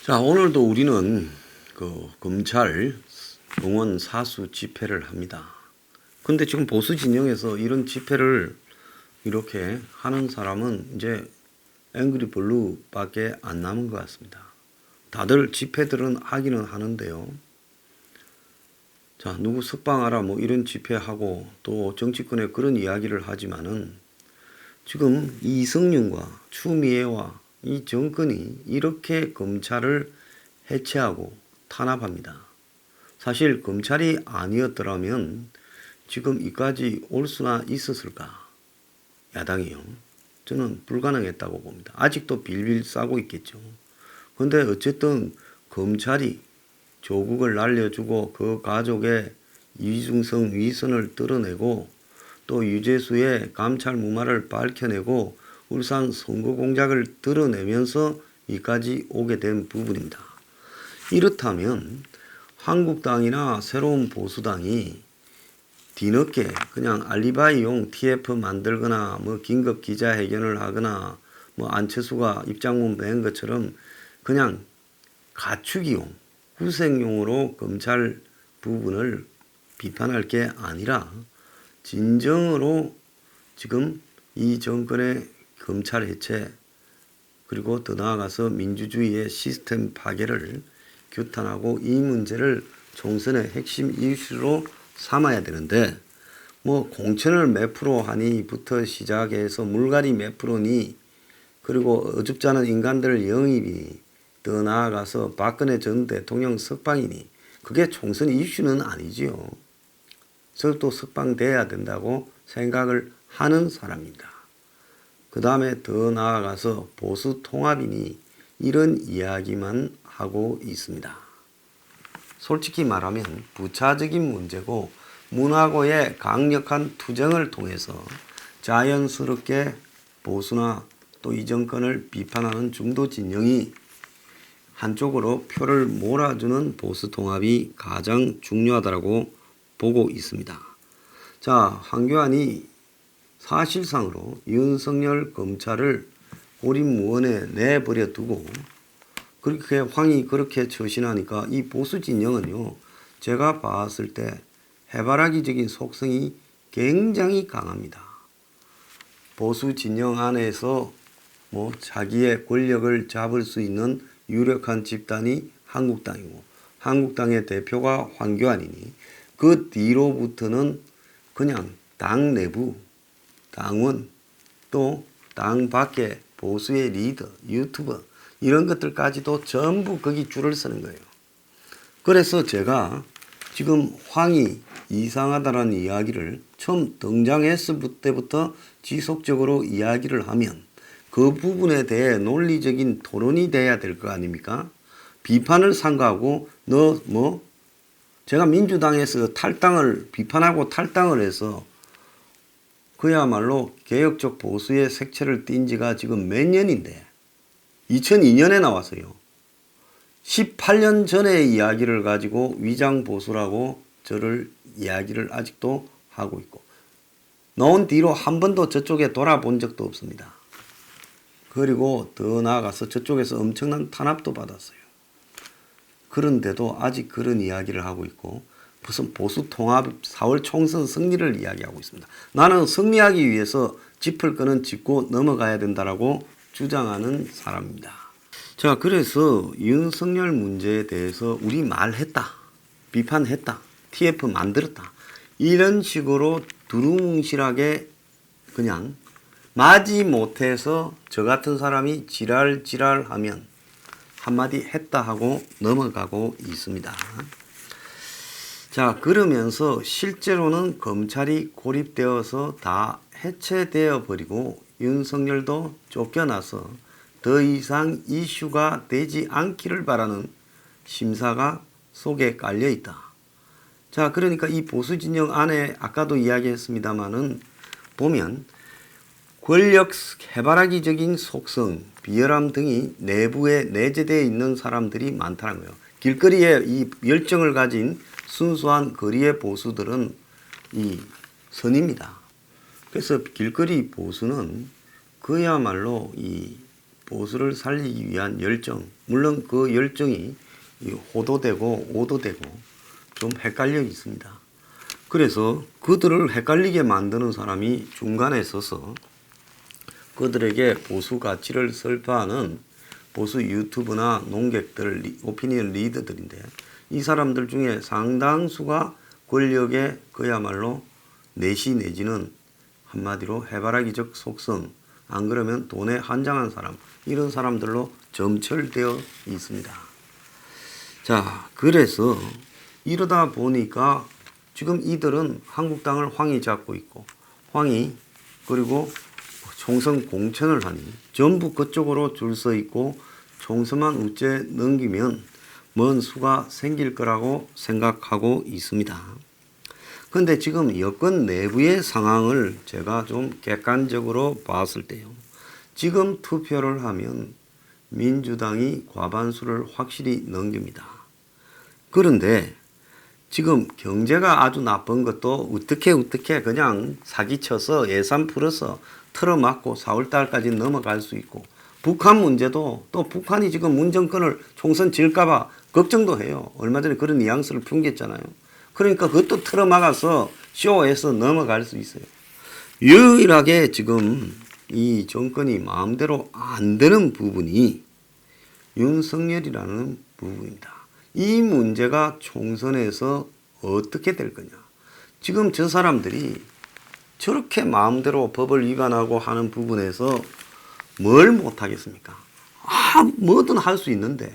자, 오늘도 우리는 그 검찰 응원 사수 집회를 합니다. 근데 지금 보수 진영에서 이런 집회를 이렇게 하는 사람은 이제 앵그리 블루밖에 안 남은 것 같습니다. 다들 집회들은 하기는 하는데요. 자, 누구 석방하라 뭐 이런 집회하고 또 정치권에 그런 이야기를 하지만은 지금 이성윤과 추미애와 이 정권이 이렇게 검찰을 해체하고 탄압합니다. 사실 검찰이 아니었더라면 지금 이까지 올 수나 있었을까? 야당이요. 저는 불가능했다고 봅니다. 아직도 빌빌 싸고 있겠죠. 근데 어쨌든 검찰이 조국을 날려주고 그 가족의 이중성 위선을 드러내고 또 유재수의 감찰 무마를 밝혀내고 울산 선거 공작을 드러내면서 이까지 오게 된 부분입니다. 이렇다면 한국당이나 새로운 보수당이 뒤늦게 그냥 알리바이용 TF 만들거나 뭐 긴급 기자회견을 하거나 뭐 안철수가 입장문 낸 것처럼 그냥 가축이용, 후생용으로 검찰 부분을 비판할 게 아니라 진정으로 지금 이 정권의 검찰 해체 그리고 더 나아가서 민주주의의 시스템 파괴를 규탄하고 이 문제를 총선의 핵심 이슈로 삼아야 되는데 뭐 공천을 몇 프로 하니부터 시작해서 물갈이 몇 프로니 그리고 어줍잖은 인간들 영입이니 더 나아가서 박근혜 전 대통령 석방이니 그게 총선 이슈는 아니지요. 저도 석방돼야 된다고 생각을 하는 사람입니다. 그 다음에 더 나아가서 보수 통합이니 이런 이야기만 하고 있습니다. 솔직히 말하면 부차적인 문제고 문화고의 강력한 투쟁을 통해서 자연스럽게 보수나 또 이 정권을 비판하는 중도 진영이 한쪽으로 표를 몰아주는 보수 통합이 가장 중요하다고 보고 있습니다. 자, 황교안이 사실상으로 윤석열 검찰을 고립무원에 내버려 두고 그렇게 황이 그렇게 처신하니까 이 보수 진영은요, 제가 봤을 때 해바라기적인 속성이 굉장히 강합니다. 보수 진영 안에서 뭐 자기의 권력을 잡을 수 있는 유력한 집단이 한국당이고 한국당의 대표가 황교안이니 그 뒤로부터는 그냥 당 내부, 당원, 또 당 밖의 보수의 리더, 유튜버 이런 것들까지도 전부 거기 줄을 서는 거예요. 그래서 제가 지금 황이 이상하다라는 이야기를 처음 등장했을 때부터 지속적으로 이야기를 하면 그 부분에 대해 논리적인 토론이 돼야 될 거 아닙니까? 비판을 삼가하고 너 뭐 제가 민주당에서 탈당을 비판하고 탈당을 해서 그야말로 개혁적 보수의 색채를 띈 지가 지금 몇 년인데 2002년에 나왔어요. 18년 전의 이야기를 가지고 위장보수라고 저를 이야기를 아직도 하고 있고 나온 뒤로 한 번도 저쪽에 돌아본 적도 없습니다. 그리고 더 나아가서 저쪽에서 엄청난 탄압도 받았어요. 그런데도 아직 그런 이야기를 하고 있고 무슨 보수 통합 4월 총선 승리를 이야기하고 있습니다. 나는 승리하기 위해서 짚을 거는 짚고 넘어가야 된다라고 주장하는 사람입니다. 자, 그래서 윤석열 문제에 대해서 우리 말했다, 비판했다, TF 만들었다 이런 식으로 두루뭉실하게 그냥 마지 못해서 저 같은 사람이 지랄하면 한마디 했다 하고 넘어가고 있습니다. 자, 그러면서 실제로는 검찰이 고립되어서 다 해체되어 버리고 윤석열도 쫓겨나서 더 이상 이슈가 되지 않기를 바라는 심사가 속에 깔려 있다. 자, 그러니까 이 보수 진영 안에 아까도 이야기했습니다마는 보면 권력 해바라기적인 속성, 비열함 등이 내부에 내재되어 있는 사람들이 많다는 거예요. 길거리에 이 열정을 가진 순수한 거리의 보수들은 이 선입니다. 그래서 길거리 보수는 그야말로 이 보수를 살리기 위한 열정, 물론 그 열정이 호도되고 오도되고 좀 헷갈려 있습니다. 그래서 그들을 헷갈리게 만드는 사람이 중간에 서서 그들에게 보수 가치를 설파하는 보수 유튜브나 농객들, 오피니언 리더들인데, 이 사람들 중에 상당수가 권력의 그야말로 내시 내지는 한마디로 해바라기적 속성, 안 그러면 돈에 한장한 사람, 이런 사람들로 점철되어 있습니다. 자, 그래서 이러다 보니까 지금 이들은 한국당을 황이 잡고 있고, 황이 그리고 총선 공천을 하니 전부 그쪽으로 줄 서 있고, 총선만 우째 넘기면 먼 수가 생길 거라고 생각하고 있습니다. 그런데 지금 여권 내부의 상황을 제가 좀 객관적으로 봤을 때요, 지금 투표를 하면 민주당이 과반수를 확실히 넘깁니다. 그런데 지금 경제가 아주 나쁜 것도 어떻게 그냥 사기쳐서 예산 풀어서 틀어막고 4월달까지 넘어갈 수 있고, 북한 문제도 또 북한이 지금 문정권을 총선 질까봐 걱정도 해요. 얼마 전에 그런 뉘앙스를 풍겼잖아요. 그러니까 그것도 틀어막아서 쇼에서 넘어갈 수 있어요. 유일하게 지금 이 정권이 마음대로 안 되는 부분이 윤석열이라는 부분입니다. 이 문제가 총선에서 어떻게 될 거냐. 지금 저 사람들이 저렇게 마음대로 법을 위반하고 하는 부분에서 뭘 못하겠습니까? 뭐든 할 수 있는데,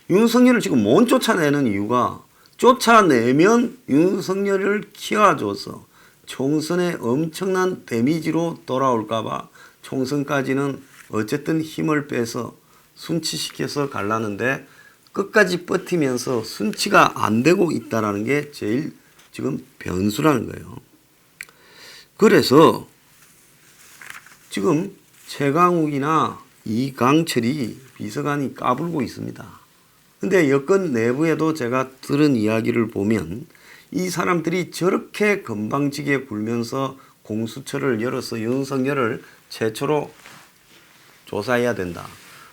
윤석열을 지금 못 쫓아내는 이유가, 쫓아내면 윤석열을 키워줘서 총선에 엄청난 데미지로 돌아올까봐 총선까지는 어쨌든 힘을 빼서 순치시켜서 가려는데, 끝까지 버티면서 순치가 안 되고 있다는 게 제일 지금 변수라는 거예요. 그래서 지금 최강욱이나 이강철이 비서관이 까불고 있습니다. 근데 여권 내부에도 제가 들은 이야기를 보면 이 사람들이 저렇게 건방지게 굴면서 공수처를 열어서 윤석열을 최초로 조사해야 된다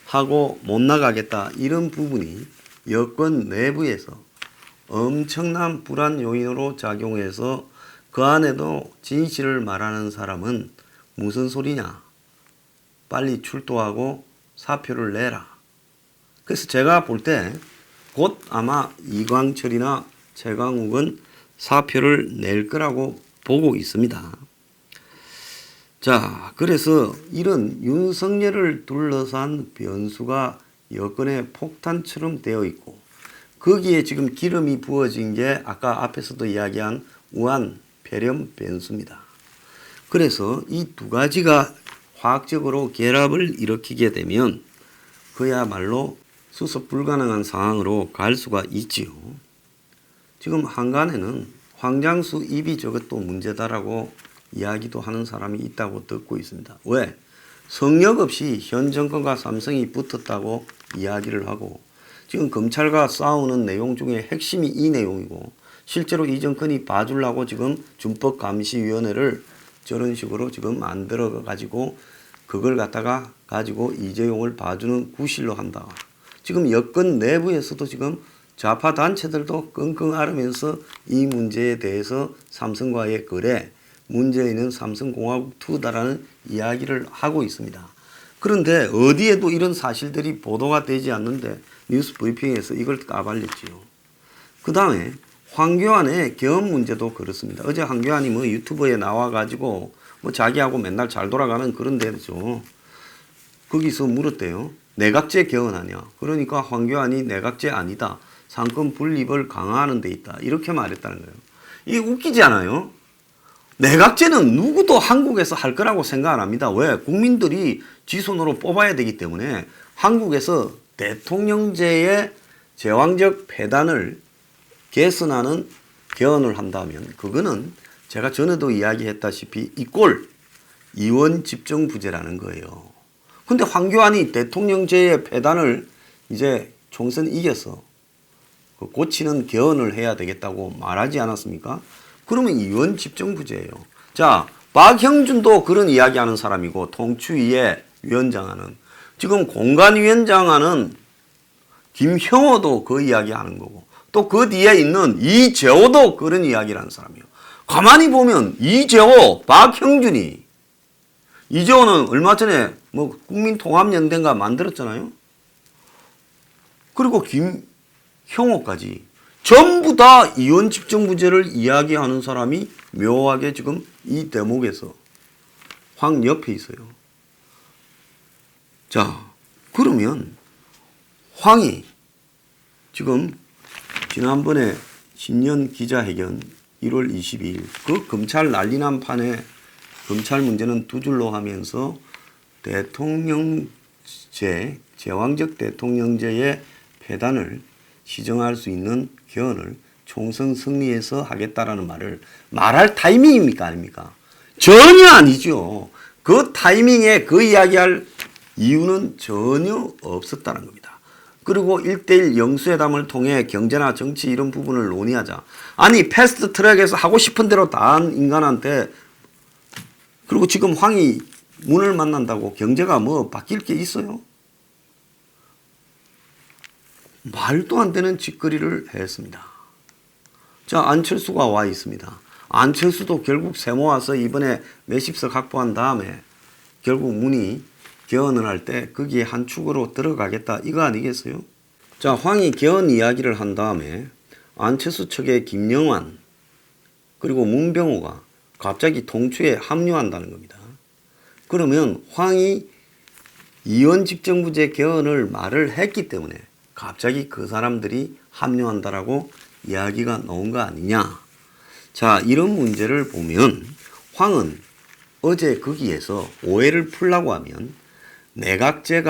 하고 못 나가겠다, 이런 부분이 여권 내부에서 엄청난 불안 요인으로 작용해서 그 안에도 진실을 말하는 사람은 무슨 소리냐, 빨리 출두하고 사표를 내라. 그래서 제가 볼 때 곧 아마 이광철이나 최강욱은 사표를 낼 거라고 보고 있습니다. 자, 그래서 이런 윤석열을 둘러싼 변수가 여권의 폭탄처럼 되어 있고, 거기에 지금 기름이 부어진 게 아까 앞에서도 이야기한 우한 폐렴 변수입니다. 그래서 이 두 가지가 화학적으로 결합을 일으키게 되면 그야말로 수습 불가능한 상황으로 갈 수가 있지요. 지금 한간에는 황장수 입이 저것도 문제다라고 이야기도 하는 사람이 있다고 듣고 있습니다. 왜? 성역 없이 현 정권과 삼성이 붙었다고 이야기를 하고, 지금 검찰과 싸우는 내용 중에 핵심이 이 내용이고, 실제로 이 정권이 봐주려고 지금 준법감시위원회를 저런 식으로 지금 만들어 가지고 그걸 갖다가 가지고 이재용을 봐주는 구실로 한다. 지금 여권 내부에서도 지금 좌파 단체들도 끙끙 앓으면서 이 문제에 대해서 삼성과의 거래, 문제는 삼성공화국 투다라는 이야기를 하고 있습니다. 그런데 어디에도 이런 사실들이 보도가 되지 않는데 뉴스 브리핑에서 이걸 까발렸지요. 그 다음에 황교안의 계엄 문제도 그렇습니다. 어제 황교안이 뭐 유튜브에 나와가지고 뭐 자기하고 맨날 잘 돌아가는 그런 데죠. 거기서 물었대요. 내각제 개헌하냐. 그러니까 황교안이 내각제 아니다, 상권 분립을 강화하는 데 있다, 이렇게 말했다는 거예요. 이게 웃기지 않아요? 내각제는 누구도 한국에서 할 거라고 생각 안 합니다. 왜? 국민들이 지 손으로 뽑아야 되기 때문에 한국에서 대통령제의 제왕적 폐단을 개선하는 개헌을 한다면 그거는 제가 전에도 이야기했다시피 이꼴 이원 집정부제라는 거예요. 근데 황교안이 대통령제의 폐단을 이제 총선 이겨서 고치는 개헌을 해야 되겠다고 말하지 않았습니까? 그러면 이원 집정부제예요. 자, 박형준도 그런 이야기하는 사람이고 통추위의 위원장하는, 지금 공관위원장하는 김형호도 그 이야기 하는 거고 또 그 뒤에 있는 이재호도 그런 이야기를 하는 사람이에요. 가만히 보면 이재호, 박형준이 이재호는 얼마 전에 뭐 국민통합연대인가 만들었잖아요. 그리고 김형호까지 전부 다 이원 집정부제를 이야기하는 사람이 묘하게 지금 이 대목에서 황 옆에 있어요. 자, 그러면 황이 지금 지난번에 신년 기자회견 1월 22일 그 검찰 난리난 판에 검찰 문제는 두 줄로 하면서 대통령제, 제왕적 대통령제의 폐단을 시정할 수 있는 개헌을 총선 승리해서 하겠다라는 말을 말할 타이밍입니까? 아닙니까? 전혀 아니죠. 그 타이밍에 그 이야기할 이유는 전혀 없었다는 겁니다. 그리고 1대1 영수회담을 통해 경제나 정치 이런 부분을 논의하자. 아니 패스트 트랙에서 하고 싶은 대로 다 한 인간한테 그리고 지금 황이 문을 만난다고 경제가 뭐 바뀔 게 있어요? 말도 안 되는 짓거리를 했습니다. 자, 안철수가 와 있습니다. 안철수도 결국 세모와서 이번에 몇십 석 확보한 다음에 결국 문이 개헌을 할 때 거기에 한 축으로 들어가겠다 이거 아니겠어요? 자, 황이 개헌 이야기를 한 다음에 안철수 측의 김영환 그리고 문병호가 갑자기 통추에 합류한다는 겁니다. 그러면 황이 이원 집정부제 개헌을 말을 했기 때문에 갑자기 그 사람들이 합류한다라고 이야기가 나온 거 아니냐. 자, 이런 문제를 보면 황은 어제 거기에서 오해를 풀라고 하면 내각제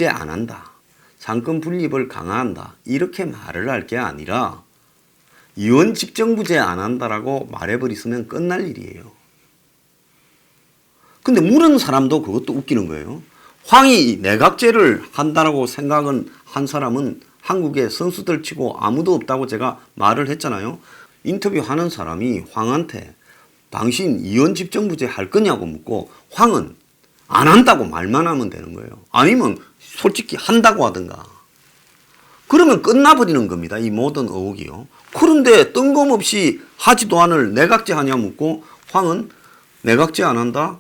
안 한다. 상권 분립을 강화한다. 이렇게 말을 할 게 아니라 이원 집정부제 안 한다라고 말해버리면 끝날 일이에요. 근데 물은 사람도 그것도 웃기는 거예요. 황이 내각제를 한다라고 생각은 한 사람은 한국의 선수들 치고 아무도 없다고 제가 말을 했잖아요. 인터뷰하는 사람이 황한테 당신 이원 집정부제 할 거냐고 묻고 황은 안 한다고 말만 하면 되는 거예요. 아니면 솔직히 한다고 하든가. 그러면 끝나버리는 겁니다. 이 모든 의혹이요. 그런데 뜬금없이 하지도 않을 내각제 하냐 묻고 황은 내각제 안 한다?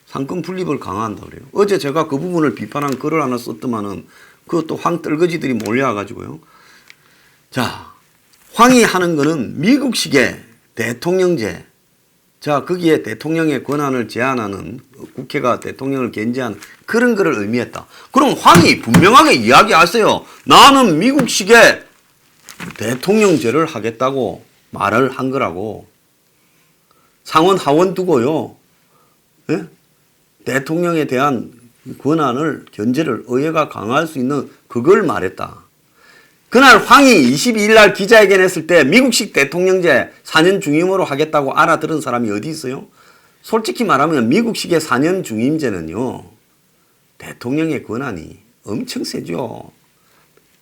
상권 분립을 강화한다 그래요. 어제 제가 그 부분을 비판한 글을 하나 썼더만은 그것도 황 떨거지들이 몰려와가지고요. 자, 황이 하는 거는 미국식의 대통령제. 자, 거기에 대통령의 권한을 제한하는 국회가 대통령을 견제하는 그런 거를 의미했다. 그럼 황이 분명하게 이야기하세요. 나는 미국식의 대통령제를 하겠다고 말을 한 거라고. 상원 하원 두고요. 예? 대통령에 대한 권한을 견제를 의회가 강화할 수 있는 그걸 말했다. 그날 황이 22일 날 기자회견 했을 때 미국식 대통령제 4년 중임으로 하겠다고 알아들은 사람이 어디 있어요? 솔직히 말하면 미국식의 4년 중임제는요. 대통령의 권한이 엄청 세죠.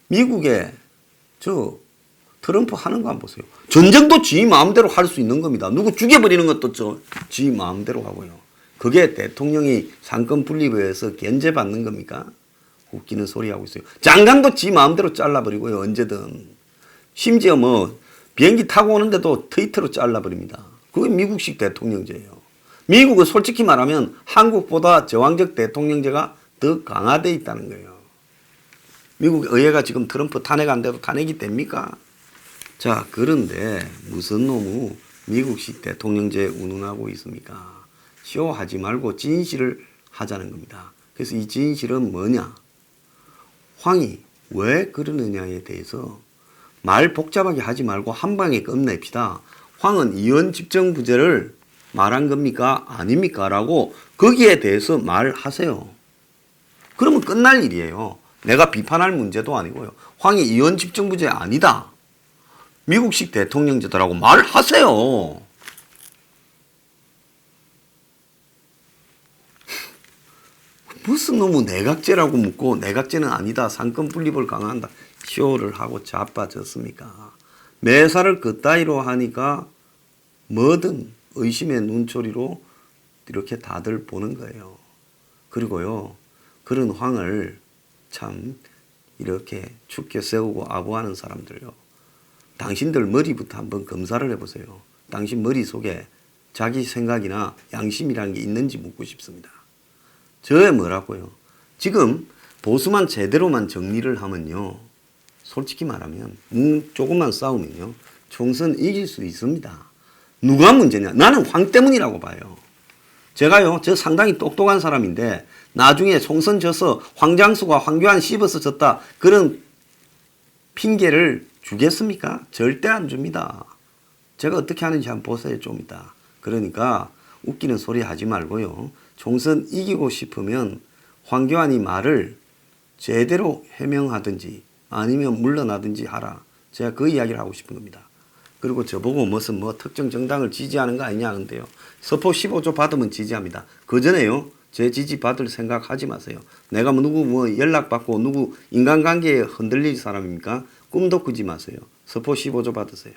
미국의 트럼프 하는 거 한번 보세요. 전쟁도 지 마음대로 할 수 있는 겁니다. 누구 죽여버리는 것도 지 마음대로 하고요. 그게 대통령이 상권 분립에 의해서 견제받는 겁니까? 웃기는 소리 하고 있어요. 장관도 지 마음대로 잘라버리고요. 언제든. 심지어 뭐 비행기 타고 오는데도 트위터로 잘라버립니다. 그게 미국식 대통령제예요. 미국은 솔직히 말하면 한국보다 제왕적 대통령제가 더 강화되어 있다는 거예요. 미국 의회가 지금 트럼프 탄핵 안 돼도 탄핵이 됩니까? 자, 그런데 무슨 놈의 미국식 대통령제 운운하고 있습니까? 쇼하지 말고 진실을 하자는 겁니다. 그래서 이 진실은 뭐냐? 황이 왜 그러느냐에 대해서 말 복잡하게 하지 말고 한 방에 끝냅시다. 황은 이원 집정부제를 말한 겁니까? 아닙니까? 라고 거기에 대해서 말하세요. 그러면 끝날 일이에요. 내가 비판할 문제도 아니고요. 황이 이원 집정부제 아니다. 미국식 대통령제다라고 말하세요. 무슨 놈의 내각제라고 묻고 내각제는 아니다. 상권 분립을 강화한다. 쇼를 하고 자빠졌습니까? 매사를 그따위로 하니까 뭐든 의심의 눈초리로 이렇게 다들 보는 거예요. 그리고요. 그런 황을 참 이렇게 죽게 세우고 아부하는 사람들요. 당신들 머리부터 한번 검사를 해보세요. 당신 머릿속에 자기 생각이나 양심이라는 게 있는지 묻고 싶습니다. 저의 뭐라고요? 지금 보수만 제대로만 정리를 하면요. 솔직히 말하면 조금만 싸우면요. 총선 이길 수 있습니다. 누가 문제냐? 나는 황 때문이라고 봐요. 제가요, 저 상당히 똑똑한 사람인데 나중에 총선 져서 황장수가 황교안 씹어서 졌다 그런 핑계를 주겠습니까? 절대 안 줍니다. 제가 어떻게 하는지 한번 보세요, 좀 이따. 그러니까 웃기는 소리 하지 말고요. 총선 이기고 싶으면 황교안이 말을 제대로 해명하든지 아니면 물러나든지 하라. 제가 그 이야기를 하고 싶은 겁니다. 그리고 저보고 무슨 특정 정당을 지지하는 거 아니냐 하는데요. 서포 15조 받으면 지지합니다. 그 전에요. 제 지지 받을 생각 하지 마세요. 내가 누구 연락받고 누구 인간관계에 흔들릴 사람입니까? 꿈도 꾸지 마세요. 서포 15조 받으세요.